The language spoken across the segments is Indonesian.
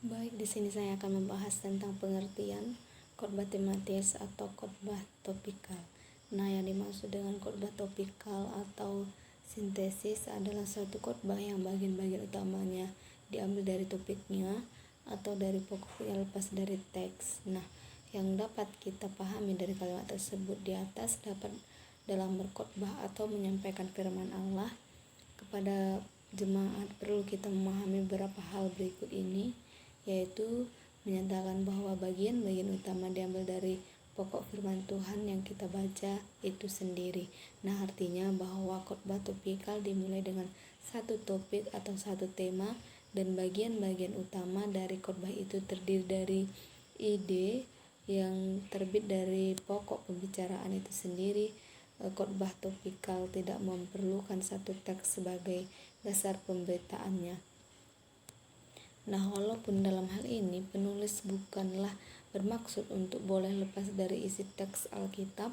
Baik, di sini saya akan membahas tentang pengertian khotbah tematis atau khotbah topikal. Nah, yang dimaksud dengan khotbah topikal atau sintesis adalah suatu khotbah yang bagian-bagian utamanya diambil dari topiknya atau dari pokoknya lepas dari teks. Nah, yang dapat kita pahami dari kalimat tersebut di atas dapat dalam berkhotbah atau menyampaikan firman Allah kepada jemaat perlu kita memahami beberapa hal berikut ini, yaitu menyatakan bahwa bagian-bagian utama diambil dari pokok firman Tuhan yang kita baca itu sendiri. Nah, artinya bahwa khotbah topikal dimulai dengan satu topik atau satu tema, dan bagian-bagian utama dari khotbah itu terdiri dari ide yang terbit dari pokok pembicaraan itu sendiri. Khotbah topikal tidak memerlukan satu teks sebagai dasar pemberitaannya. Nah, walaupun dalam hal ini penulis bukanlah bermaksud untuk boleh lepas dari isi teks Alkitab,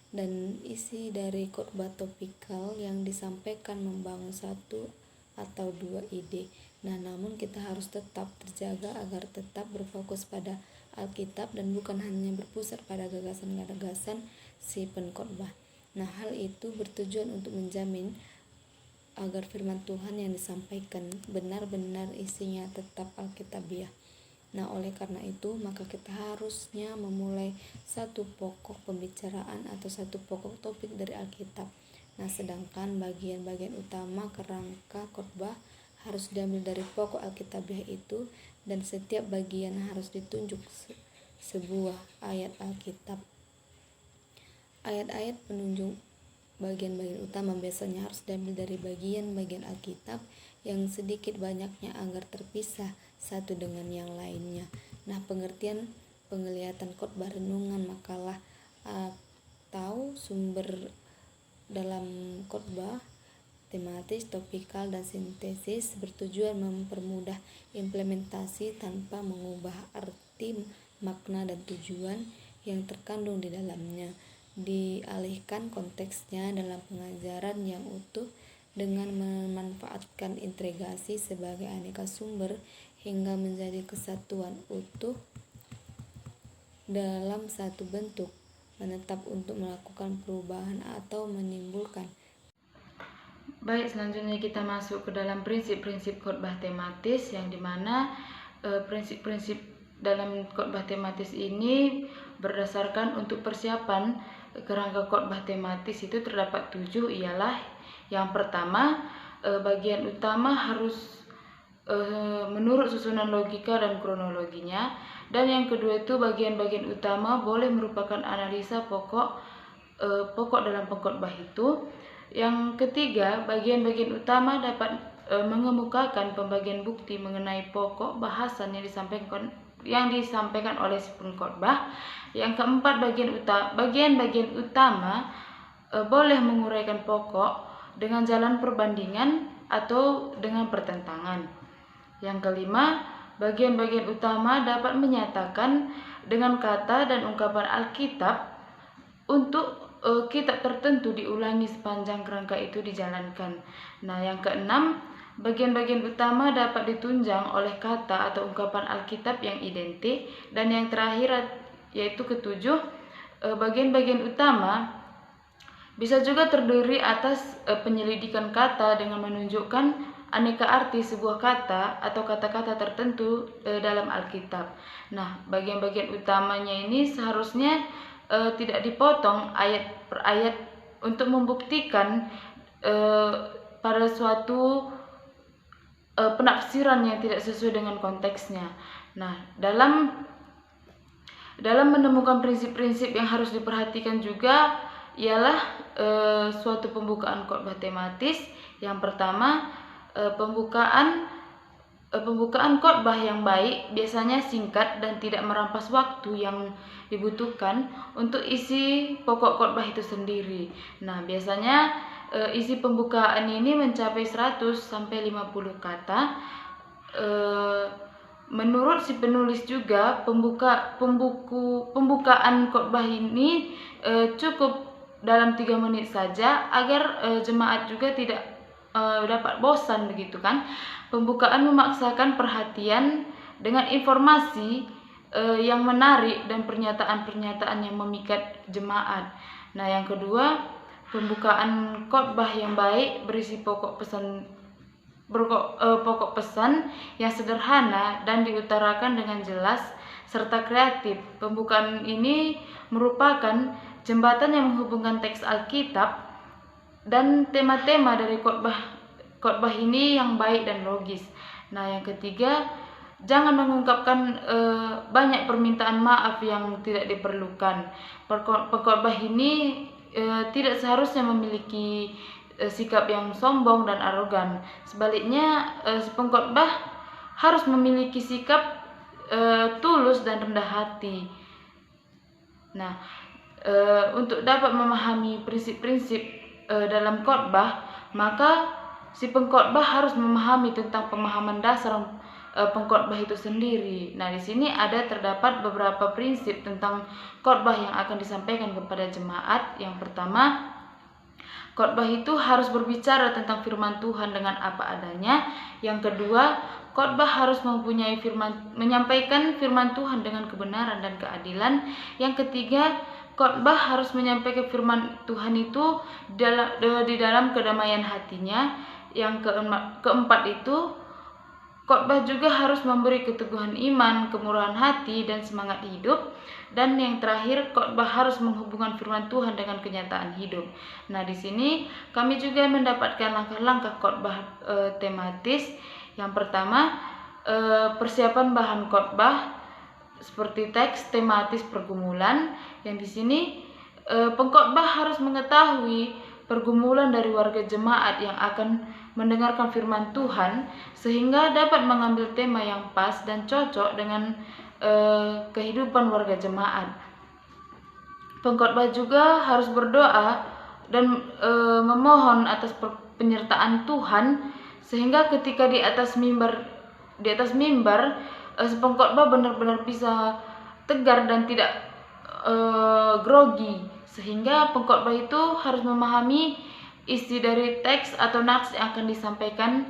dan isi dari khotbah topikal yang disampaikan membangun satu atau dua ide. Nah, namun kita harus tetap terjaga agar tetap berfokus pada Alkitab dan bukan hanya berpusat pada gagasan-gagasan si penkhotbah. Nah, hal itu bertujuan untuk menjamin agar firman Tuhan yang disampaikan benar-benar isinya tetap Alkitabiah. Nah, oleh karena itu, maka kita harusnya memulai satu pokok pembicaraan atau satu pokok topik dari Alkitab. Nah, sedangkan bagian-bagian utama kerangka khotbah harus diambil dari pokok Alkitabiah itu, dan setiap bagian harus ditunjuk sebuah ayat Alkitab. Ayat-ayat penunjuk bagian-bagian utama biasanya harus diambil dari bagian-bagian Alkitab yang sedikit banyaknya agar terpisah satu dengan yang lainnya. Nah, pengertian penglihatan khotbah, renungan, makalah atau sumber dalam khotbah tematis, topikal, dan sintesis bertujuan mempermudah implementasi tanpa mengubah arti, makna, dan tujuan yang terkandung di dalamnya. Dialihkan konteksnya dalam pengajaran yang utuh dengan memanfaatkan integrasi sebagai aneka sumber hingga menjadi kesatuan utuh dalam satu bentuk, menetap untuk melakukan perubahan atau menimbulkan. Baik, selanjutnya kita masuk ke dalam prinsip-prinsip khotbah tematis, yang dimana prinsip-prinsip dalam khotbah tematis ini berdasarkan untuk persiapan kerangka khotbah tematis itu terdapat 7, ialah yang pertama, bagian utama harus menurut susunan logika dan kronologinya, dan yang kedua itu bagian-bagian utama boleh merupakan analisa pokok dalam pengkhotbah itu. Yang ketiga, bagian-bagian utama dapat mengemukakan pembagian bukti mengenai pokok bahasan yang disampaikan oleh si pengkhotbah. Yang keempat, bagian-bagian utama boleh menguraikan pokok dengan jalan perbandingan atau dengan pertentangan. Yang kelima, bagian-bagian utama dapat menyatakan dengan kata dan ungkapan Alkitab untuk kitab tertentu diulangi sepanjang kerangka itu dijalankan. Nah, yang keenam, bagian-bagian utama dapat ditunjang oleh kata atau ungkapan Alkitab yang identik. Dan yang terakhir, yaitu ketujuh, bagian-bagian utama bisa juga terdiri atas penyelidikan kata dengan menunjukkan aneka arti sebuah kata atau kata-kata tertentu dalam Alkitab. Nah, bagian-bagian utamanya ini seharusnya tidak dipotong ayat per ayat untuk membuktikan pada suatu penafsiran yang tidak sesuai dengan konteksnya. Nah, dalam menemukan prinsip-prinsip yang harus diperhatikan juga ialah suatu pembukaan khotbah tematis. Yang pertama, pembukaan khotbah yang baik biasanya singkat dan tidak merampas waktu yang dibutuhkan untuk isi pokok khotbah itu sendiri. Nah, biasanya isi pembukaan ini mencapai 100 sampai 50 kata. Menurut si penulis juga, pembukaan khotbah ini cukup dalam 3 menit saja agar jemaat juga tidak dapat bosan begitu kan. Pembukaan memaksakan perhatian dengan informasi yang menarik dan pernyataan-pernyataan yang memikat jemaat. Nah, yang kedua, pembukaan khotbah yang baik berisi pokok pesan yang sederhana dan diutarakan dengan jelas serta kreatif. Pembukaan ini merupakan jembatan yang menghubungkan teks Alkitab dan tema-tema dari khotbah ini yang baik dan logis. Nah, yang ketiga, jangan mengungkapkan banyak permintaan maaf yang tidak diperlukan. Pengkhotbah ini tidak seharusnya memiliki sikap yang sombong dan arogan. Sebaliknya, pengkhotbah harus memiliki sikap tulus dan rendah hati. Nah, untuk dapat memahami prinsip-prinsip dalam khotbah, maka si pengkhotbah harus memahami tentang pemahaman dasar pengkhotbah itu sendiri. Nah, di sini terdapat beberapa prinsip tentang khotbah yang akan disampaikan kepada jemaat. Yang pertama, khotbah itu harus berbicara tentang firman Tuhan dengan apa adanya. Yang kedua, khotbah harus menyampaikan firman Tuhan dengan kebenaran dan keadilan. Yang ketiga, khotbah harus menyampaikan firman Tuhan itu di dalam kedamaian hatinya. Yang keempat itu, khotbah juga harus memberi keteguhan iman, kemurahan hati, dan semangat hidup. Dan yang terakhir, khotbah harus menghubungkan firman Tuhan dengan kenyataan hidup. Nah, di sini kami juga mendapatkan langkah-langkah khotbah tematis. Yang pertama, persiapan bahan khotbah seperti teks tematis pergumulan. Yang di sini pengkhotbah harus mengetahui pergumulan dari warga jemaat yang akan mendengarkan firman Tuhan, sehingga dapat mengambil tema yang pas dan cocok dengan kehidupan warga jemaat. Pengkhotbah juga harus berdoa dan memohon atas penyertaan Tuhan, sehingga ketika di atas mimbar pengkhotbah benar-benar bisa tegar dan tidak grogi, sehingga pengkhotbah itu harus memahami isi dari teks atau nats yang akan disampaikan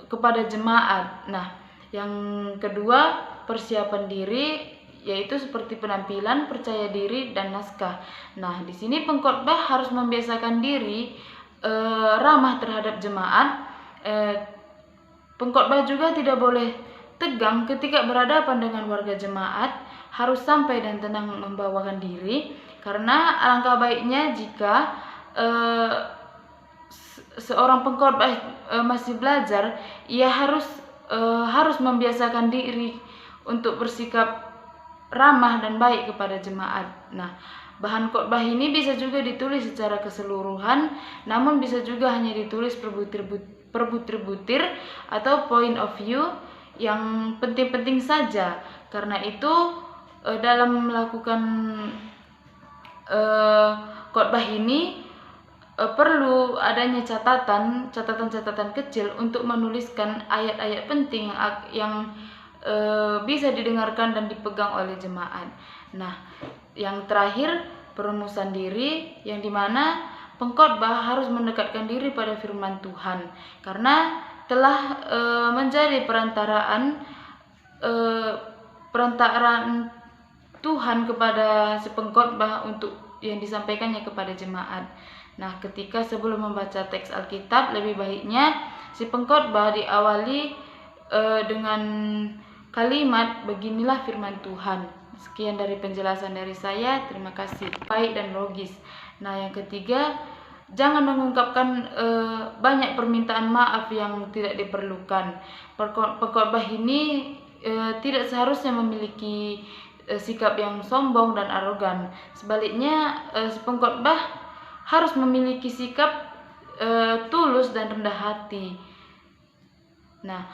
kepada jemaat. Nah, yang kedua, persiapan diri, yaitu seperti penampilan, percaya diri, dan naskah. Nah, di sini pengkhotbah harus membiasakan diri ramah terhadap jemaat. Pengkhotbah juga tidak boleh tegang ketika berhadapan dengan warga jemaat, harus santai dan tenang membawakan diri, karena alangkah baiknya jika seorang pengkhotbah masih belajar, ia harus membiasakan diri untuk bersikap ramah dan baik kepada jemaat. Nah, bahan khotbah ini bisa juga ditulis secara keseluruhan, namun bisa juga hanya ditulis per butir-butir atau point of view yang penting-penting saja. Karena itu, dalam melakukan khotbah ini perlu adanya catatan kecil untuk menuliskan ayat-ayat penting yang bisa didengarkan dan dipegang oleh jemaat. Nah, yang terakhir, perumusan diri, yang dimana pengkhotbah harus mendekatkan diri pada firman Tuhan, karena telah menjadi perantaraan Tuhan kepada si pengkhotbah untuk yang disampaikannya kepada jemaat. Nah, ketika sebelum membaca teks Alkitab, lebih baiknya si pengkhotbah diawali dengan kalimat, "Beginilah firman Tuhan." Sekian dari penjelasan dari saya. Terima kasih. Baik dan logis. Nah, yang ketiga, jangan mengungkapkan banyak permintaan maaf yang tidak diperlukan. Pengkhotbah ini tidak seharusnya memiliki sikap yang sombong dan arogan. Sebaliknya, pengkhotbah harus memiliki sikap tulus dan rendah hati. Nah,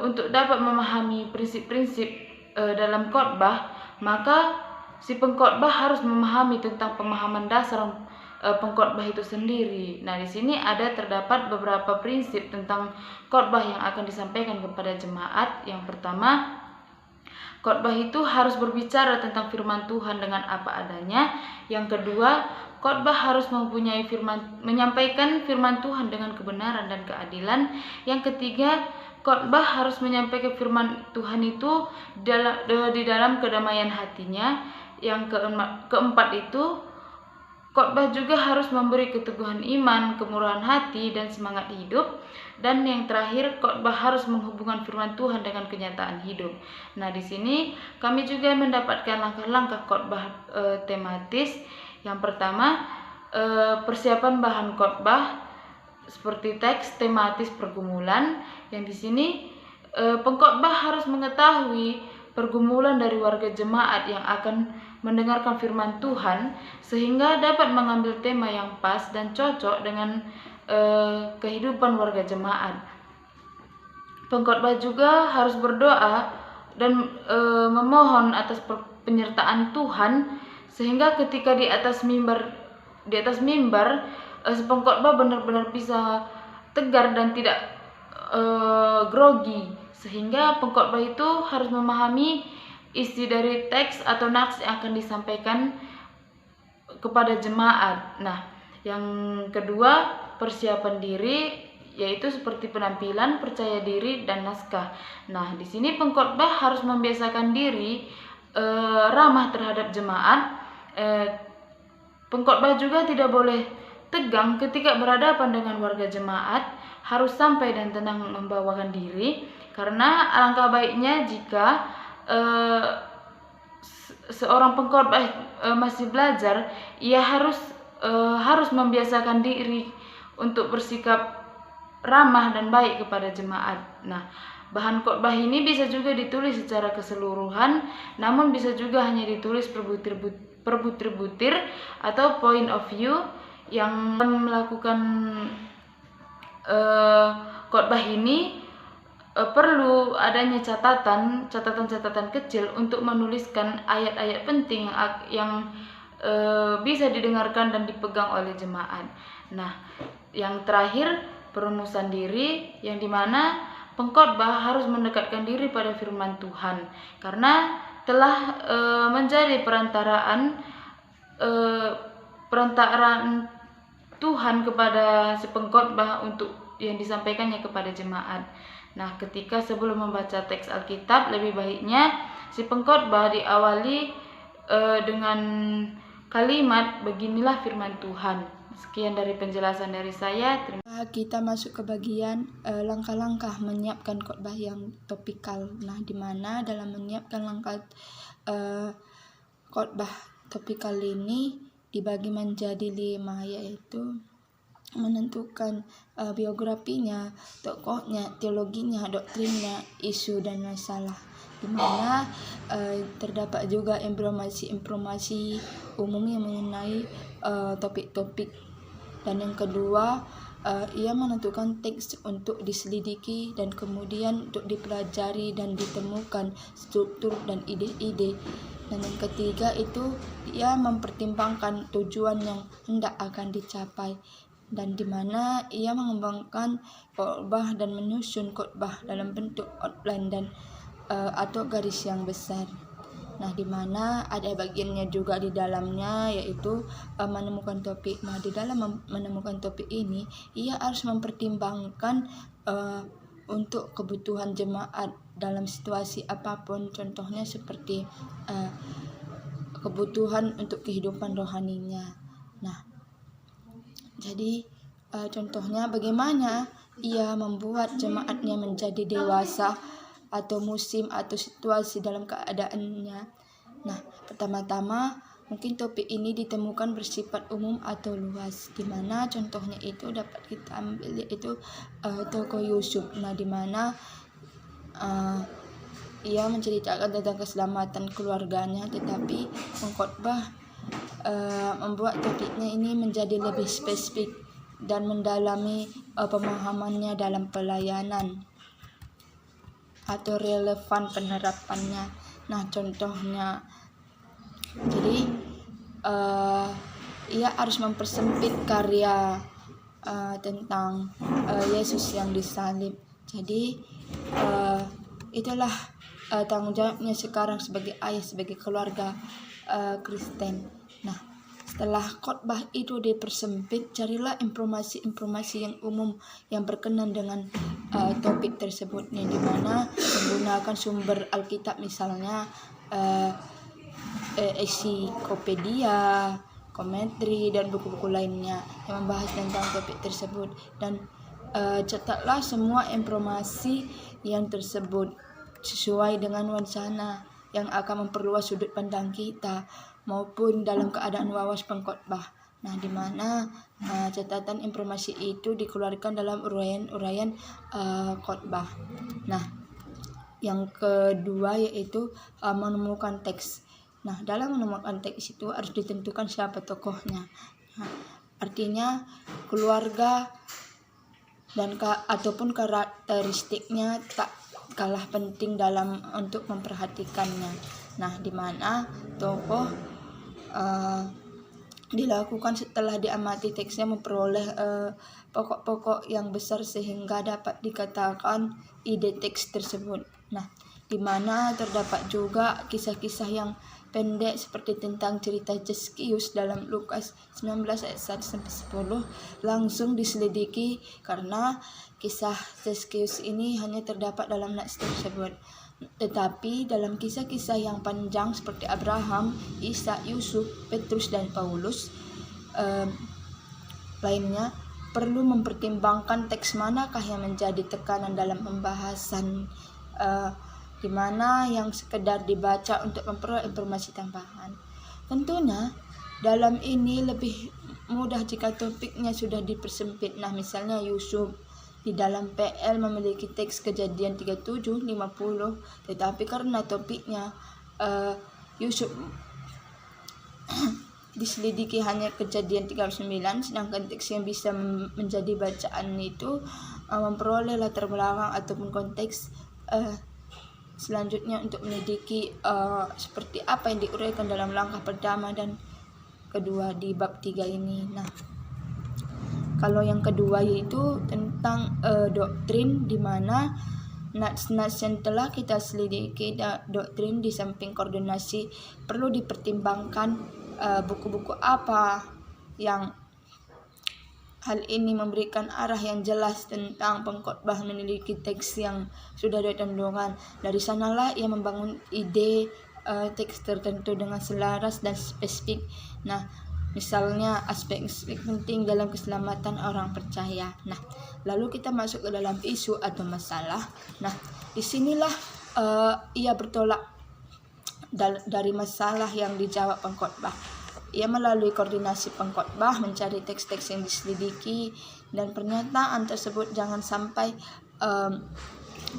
untuk dapat memahami prinsip-prinsip dalam khotbah, maka si pengkhotbah harus memahami tentang pemahaman dasar pengkhotbah itu sendiri. Nah, di sini terdapat beberapa prinsip tentang khotbah yang akan disampaikan kepada jemaat. Yang pertama, khotbah itu harus berbicara tentang firman Tuhan dengan apa adanya. Yang kedua, khotbah harus menyampaikan firman Tuhan dengan kebenaran dan keadilan. Yang ketiga, khotbah harus menyampaikan firman Tuhan itu di dalam kedamaian hatinya. Yang keempat itu, khotbah juga harus memberi keteguhan iman, kemurahan hati, dan semangat hidup. Dan yang terakhir, khotbah harus menghubungkan firman Tuhan dengan kenyataan hidup. Nah, di sini kami juga mendapatkan langkah-langkah khotbah tematis. Yang pertama, persiapan bahan khotbah seperti teks tematis pergumulan. Yang di sini pengkhotbah harus mengetahui pergumulan dari warga jemaat yang akan mendengarkan firman Tuhan, sehingga dapat mengambil tema yang pas dan cocok dengan kehidupan warga jemaat. Pengkhotbah juga harus berdoa dan memohon atas penyertaan Tuhan, sehingga ketika di atas mimbar si pengkhotbah benar-benar bisa tegar dan tidak grogi, sehingga pengkhotbah itu harus memahami isi dari teks atau nats yang akan disampaikan kepada jemaat. Nah, yang kedua, persiapan diri, yaitu seperti penampilan, percaya diri, dan naskah. Nah, di sini pengkhotbah harus membiasakan diri ramah terhadap jemaat. Pengkhotbah juga tidak boleh tegang ketika berhadapan dengan warga jemaat, harus santai dan tenang membawakan diri, karena alangkah baiknya jika seorang pengkhotbah masih belajar, ia harus membiasakan diri untuk bersikap ramah dan baik kepada jemaat. Nah, bahan khotbah ini bisa juga ditulis secara keseluruhan, namun bisa juga hanya ditulis per butir-butir atau point of view. Yang melakukan khotbah ini perlu adanya catatan kecil untuk menuliskan ayat-ayat penting yang bisa didengarkan dan dipegang oleh jemaat. Nah, yang terakhir, perumusan diri, yang dimana pengkhotbah harus mendekatkan diri pada firman Tuhan, karena telah menjadi perantaraan Tuhan kepada si pengkhotbah untuk yang disampaikannya kepada jemaat. Nah, ketika sebelum membaca teks Alkitab, lebih baiknya si pengkhotbah diawali dengan kalimat, "Beginilah firman Tuhan." Sekian dari penjelasan dari saya. Kita masuk ke bagian langkah-langkah menyiapkan khotbah yang topikal. Nah, di mana dalam menyiapkan langkah khotbah topikal ini dibagi menjadi 5, yaitu menentukan biografinya, tokohnya, teologinya, doktrinnya, isu dan masalah, di mana terdapat juga informasi umum yang mengenai topik-topik. Dan yang kedua, ia menentukan teks untuk diselidiki dan kemudian untuk dipelajari dan ditemukan struktur dan ide-ide. Dan yang ketiga itu ia mempertimbangkan tujuan yang hendak akan dicapai, dan di mana ia mengembangkan khotbah dan menyusun khotbah dalam bentuk outline dan atau garis yang besar. Nah, di mana ada bagiannya juga di dalamnya, yaitu menemukan topik. Nah, di dalam menemukan topik ini ia harus mempertimbangkan untuk kebutuhan jemaat dalam situasi apapun, contohnya seperti kebutuhan untuk kehidupan rohaninya. Nah, jadi contohnya bagaimana ia membuat jemaatnya menjadi dewasa atau musim atau situasi dalam keadaannya. Nah, pertama-tama mungkin topik ini ditemukan bersifat umum atau luas, di mana contohnya itu dapat kita ambil yaitu tokoh Yusuf. Nah, di mana ia menceritakan tentang keselamatan keluarganya, tetapi pengkhotbah membuat topiknya ini menjadi lebih spesifik dan mendalami pemahamannya dalam pelayanan atau relevan penerapannya. Nah, contohnya, jadi ia harus mempersempit karya tentang Yesus yang disalib. Jadi itulah tanggung jawabnya sekarang sebagai ayah, sebagai keluarga Kristen. Nah, setelah khotbah itu dipersempit, carilah informasi-informasi yang umum yang berkenan dengan topik tersebut, di mana menggunakan sumber Alkitab, misalnya ensiklopedia, komentari, dan buku-buku lainnya yang membahas tentang topik tersebut. Dan catatlah semua informasi yang tersebut sesuai dengan wacana yang akan memperluas sudut pandang kita maupun dalam keadaan wawas pengkhotbah. Nah, di mana catatan informasi itu dikeluarkan dalam uraian khotbah. Nah, yang kedua yaitu menemukan teks. Nah, dalam menemukan teks itu harus ditentukan siapa tokohnya. Nah, artinya keluarga dan ataupun karakteristiknya tak kalah penting dalam untuk memperhatikannya. Nah, di mana tokoh dilakukan setelah diamati teksnya, memperoleh pokok-pokok yang besar sehingga dapat dikatakan ide teks tersebut. Nah, di mana terdapat juga kisah-kisah yang pendek seperti tentang cerita Zeskius dalam Lukas 19 ayat 1-10 langsung diselidiki karena kisah Zeskius ini hanya terdapat dalam nats tersebut. Tetapi dalam kisah-kisah yang panjang seperti Abraham, Ishak, Yusuf, Petrus, dan Paulus lainnya, perlu mempertimbangkan teks manakah yang menjadi tekanan dalam pembahasan, di mana yang sekedar dibaca untuk memperoleh informasi tambahan. Tentunya dalam ini lebih mudah jika topiknya sudah dipersempit. Nah, misalnya Yusuf di dalam PL memiliki teks Kejadian 37-50, tetapi karena topiknya Yusuf diselidiki hanya Kejadian 39, sedangkan teks yang bisa menjadi bacaan itu memperoleh latar belakang ataupun konteks selanjutnya untuk menyelidiki seperti apa yang diuraikan dalam langkah pertama dan kedua di bab 3 ini. Nah, kalau yang kedua yaitu tentang doktrin, di mana nats-nats yang telah kita selidiki doktrin di samping koordinasi perlu dipertimbangkan buku-buku apa yang hal ini memberikan arah yang jelas tentang pengkhotbah memiliki teks yang sudah ditentukan. Dari sanalah ia membangun ide teks tertentu dengan selaras dan spesifik. Nah, misalnya aspek-aspek penting dalam keselamatan orang percaya. Nah, lalu kita masuk ke dalam isu atau masalah. Nah, disinilah ia bertolak dari masalah yang dijawab pengkhotbah. Ia melalui koordinasi pengkhotbah mencari teks-teks yang diselidiki, dan pernyataan tersebut jangan sampai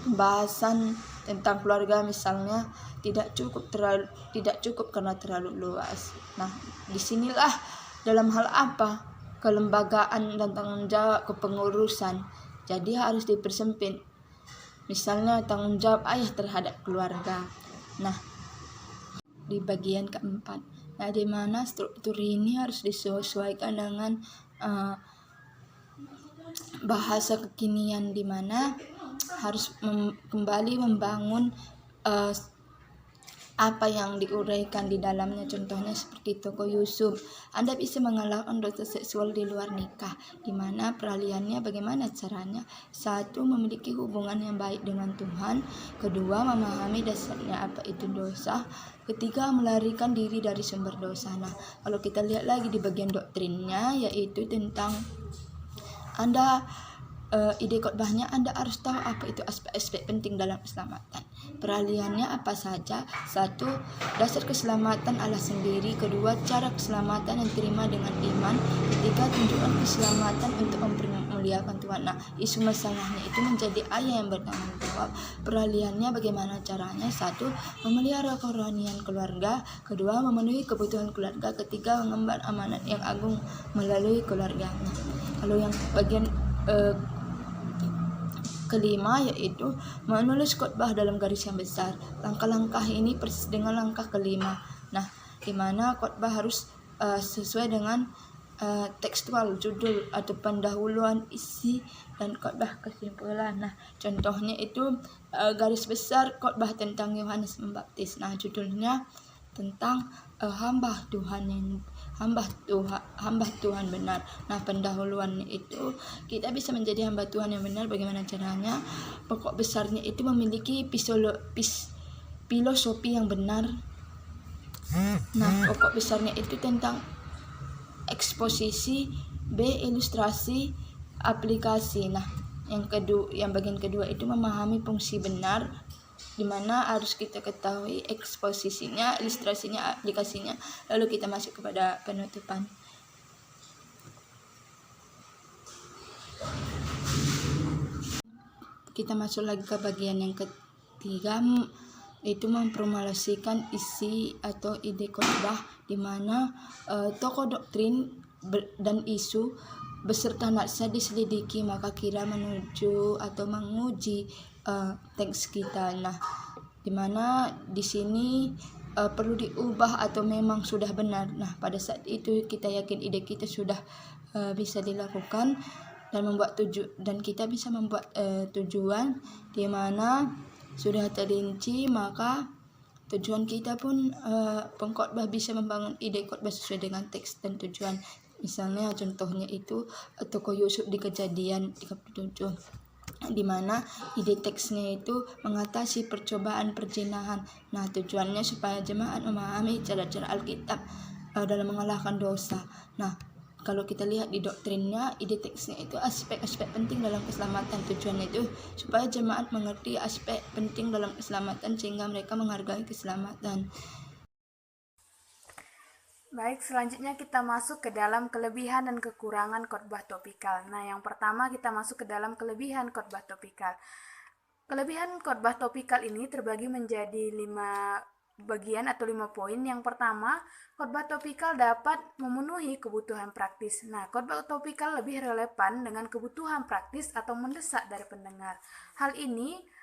pembahasan tentang keluarga misalnya tidak cukup karena terlalu luas. Nah, disinilah dalam hal apa kelembagaan dan tanggung jawab kepengurusan jadi harus dipersempit. Misalnya tanggung jawab ayah terhadap keluarga. Nah, di bagian keempat, nah di mana struktur ini harus disesuaikan dengan bahasa kekinian, di mana harus kembali membangun apa yang diuraikan di dalamnya. Contohnya seperti tokoh Yusuf, Anda bisa mengalahkan dosa seksual di luar nikah, di mana peralihannya bagaimana caranya? 1. Memiliki hubungan yang baik dengan Tuhan. 2. Memahami dasarnya apa itu dosa. 3. Melarikan diri dari sumber dosa. Nah, kalau kita lihat lagi di bagian doktrinnya, yaitu tentang Anda ide khotbahnya, Anda harus tahu apa itu aspek-aspek penting dalam keselamatan. Peralihannya apa saja? 1. Dasar keselamatan Allah sendiri. 2. Cara keselamatan yang diterima dengan iman. 3. Tunjukkan keselamatan untuk mempermuliakan Tuhan. Nah, isu masalahnya itu menjadi ayah yang bertanggung jawab. Peralihannya bagaimana caranya? 1. Memelihara kerohanian keluarga. 2. Memenuhi kebutuhan keluarga. 3. Mengemban amanat yang agung melalui keluarga. Nah, kalau yang bagian kelima yaitu menulis khotbah dalam garis yang besar. Langkah-langkah ini persis dengan langkah kelima. Nah, di mana khotbah harus sesuai dengan tekstual, judul atau pendahuluan, isi, dan khotbah kesimpulan. Nah, contohnya itu garis besar khotbah tentang Yohanes Pembaptis. Nah, judulnya tentang hamba Tuhan yang hamba Tuhan benar. Nah, pendahuluan itu kita bisa menjadi hamba Tuhan yang benar. Bagaimana caranya? Pokok besarnya itu memiliki filosofi yang benar. Nah, pokok besarnya itu tentang eksposisi, B ilustrasi, aplikasi. Nah, yang bagian kedua itu memahami fungsi benar, di mana harus kita ketahui eksposisinya, ilustrasinya, aplikasinya, lalu kita masuk kepada penutupan. Kita masuk lagi ke bagian yang ketiga, yaitu mempromosikan isi atau ide khotbah, di mana tokoh doktrin dan isu beserta nasihat diselidiki, maka kira menuju atau menguji teks kita. Nah, dimana di sini perlu diubah atau memang sudah benar. Nah, pada saat itu kita yakin ide kita sudah bisa dilakukan dan kita bisa membuat tujuan di mana sudah terinci, maka tujuan kita pun pengkhotbah bisa membangun ide khotbah sesuai dengan teks dan tujuan. Misalnya contohnya itu tokoh Yusuf di Kejadian 37, di mana ide teksnya itu mengatasi percobaan perzinahan. Nah, tujuannya supaya jemaat memahami cara-cara Alkitab dalam mengalahkan dosa. Nah, kalau kita lihat di doktrinnya, ide teksnya itu aspek-aspek penting dalam keselamatan. Tujuannya itu supaya jemaat mengerti aspek penting dalam keselamatan sehingga mereka menghargai keselamatan. Baik, selanjutnya kita masuk ke dalam kelebihan dan kekurangan khotbah topikal. Nah, yang pertama kita masuk ke dalam kelebihan khotbah topikal. Kelebihan khotbah topikal ini terbagi menjadi 5 bagian atau 5 poin. Yang pertama, khotbah topikal dapat memenuhi kebutuhan praktis. Nah, khotbah topikal lebih relevan dengan kebutuhan praktis atau mendesak dari pendengar. Hal ini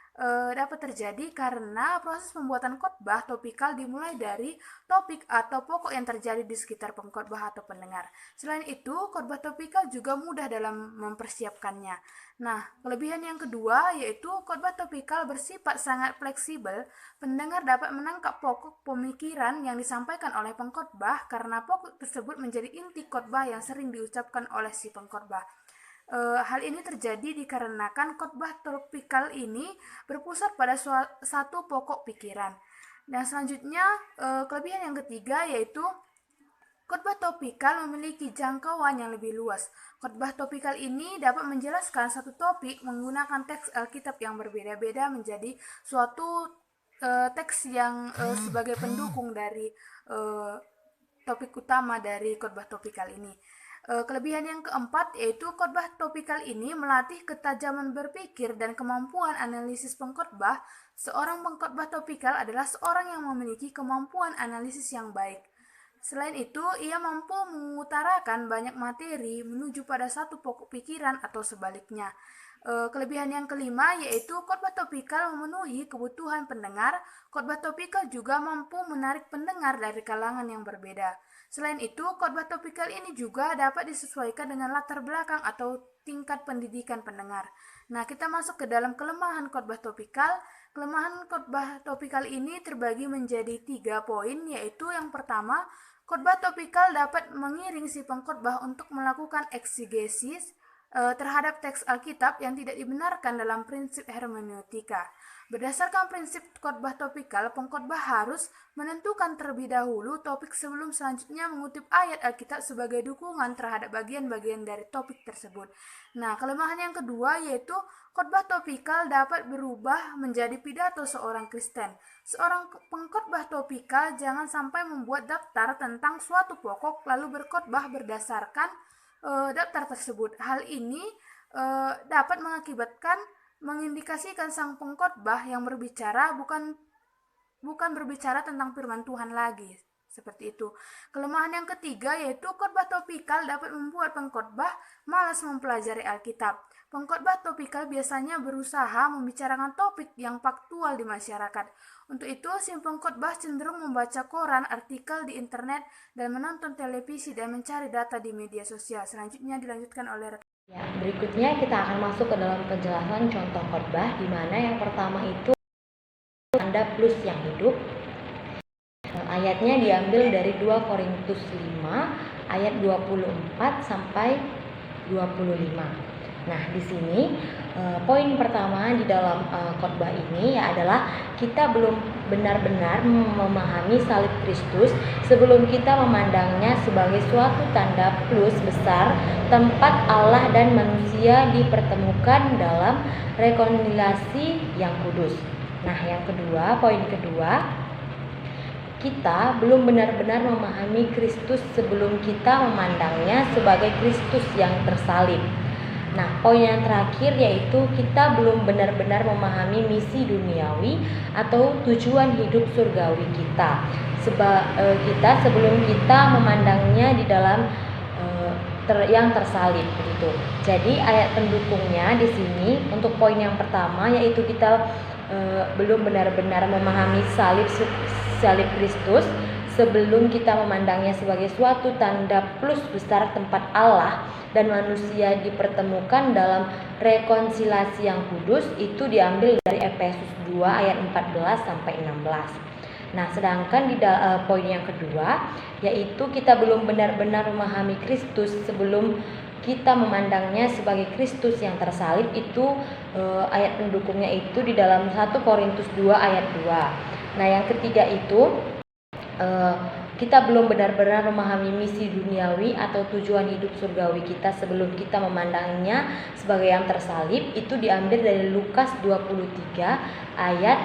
dapat terjadi karena proses pembuatan khotbah topikal dimulai dari topik atau pokok yang terjadi di sekitar pengkhotbah atau pendengar. Selain itu, khotbah topikal juga mudah dalam mempersiapkannya. Nah, kelebihan yang kedua yaitu khotbah topikal bersifat sangat fleksibel. Pendengar dapat menangkap pokok pemikiran yang disampaikan oleh pengkhotbah karena pokok tersebut menjadi inti khotbah yang sering diucapkan oleh si pengkhotbah. Hal ini terjadi dikarenakan khotbah topikal ini berpusat pada satu pokok pikiran. Dan selanjutnya, kelebihan yang ketiga yaitu khotbah topikal memiliki jangkauan yang lebih luas. Khotbah topikal ini dapat menjelaskan satu topik menggunakan teks Alkitab yang berbeda-beda menjadi suatu teks yang sebagai pendukung dari topik utama dari khotbah topikal ini. Kelebihan yang keempat yaitu khotbah topikal ini melatih ketajaman berpikir dan kemampuan analisis pengkhotbah. Seorang pengkhotbah topikal adalah seorang yang memiliki kemampuan analisis yang baik. Selain itu, ia mampu mengutarakan banyak materi menuju pada satu pokok pikiran atau sebaliknya. Kelebihan yang kelima yaitu khotbah topikal memenuhi kebutuhan pendengar. Khotbah topikal juga mampu menarik pendengar dari kalangan yang berbeda. Selain itu, khotbah topikal ini juga dapat disesuaikan dengan latar belakang atau tingkat pendidikan pendengar. Nah, kita masuk ke dalam kelemahan khotbah topikal. Kelemahan khotbah topikal ini terbagi menjadi 3 poin, yaitu yang pertama, khotbah topikal dapat mengiring si pengkhotbah untuk melakukan eksegesis terhadap teks Alkitab yang tidak dibenarkan dalam prinsip hermeneutika. Berdasarkan prinsip khotbah topikal, pengkhotbah harus menentukan terlebih dahulu topik sebelum selanjutnya mengutip ayat Alkitab sebagai dukungan terhadap bagian-bagian dari topik tersebut. Nah, kelemahan yang kedua yaitu khotbah topikal dapat berubah menjadi pidato seorang Kristen. Seorang pengkhotbah topikal jangan sampai membuat daftar tentang suatu pokok lalu berkhotbah berdasarkan daftar tersebut. Hal ini dapat mengindikasikan sang pengkhotbah yang berbicara bukan berbicara tentang firman Tuhan lagi. Seperti itu. Kelemahan yang ketiga yaitu khotbah topikal dapat membuat pengkhotbah malas mempelajari Alkitab. Pengkhotbah topikal biasanya berusaha membicarakan topik yang faktual di masyarakat. Untuk itu, si pengkhotbah cenderung membaca koran, artikel di internet, dan menonton televisi dan mencari data di media sosial. Selanjutnya dilanjutkan oleh Ya, berikutnya kita akan masuk ke dalam penjelasan contoh khotbah, di mana yang pertama itu tanda plus yang hidup. Ayatnya diambil dari 2 Korintus 5 ayat 24 sampai 25. Nah, di sini poin pertama di dalam khotbah ini adalah kita belum benar-benar memahami salib Kristus sebelum kita memandangnya sebagai suatu tanda plus besar tempat Allah dan manusia dipertemukan dalam rekonsiliasi yang kudus. Nah, yang kedua, poin kedua, kita belum benar-benar memahami Kristus sebelum kita memandangnya sebagai Kristus yang tersalib. Nah, poin yang terakhir yaitu kita belum benar-benar memahami misi duniawi atau tujuan hidup surgawi kita. Sebelum kita memandangnya di dalam yang tersalib begitu. Jadi ayat pendukungnya di sini untuk poin yang pertama yaitu kita belum benar-benar memahami salib Kristus sebelum kita memandangnya sebagai suatu tanda plus besar tempat Allah dan manusia dipertemukan dalam rekonsiliasi yang kudus, itu diambil dari Efesus 2 ayat 14 sampai 16. Nah, sedangkan di poin yang kedua yaitu kita belum benar-benar memahami Kristus sebelum kita memandangnya sebagai Kristus yang tersalib, itu ayat pendukungnya itu di dalam 1 Korintus 2 ayat 2. Nah, yang ketiga itu kita belum benar-benar memahami misi duniawi atau tujuan hidup surgawi kita sebelum kita memandangnya sebagai yang tersalib, itu diambil dari Lukas 23 ayat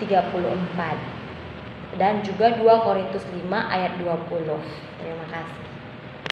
34 dan juga 2 Korintus 5 ayat 20. Terima kasih.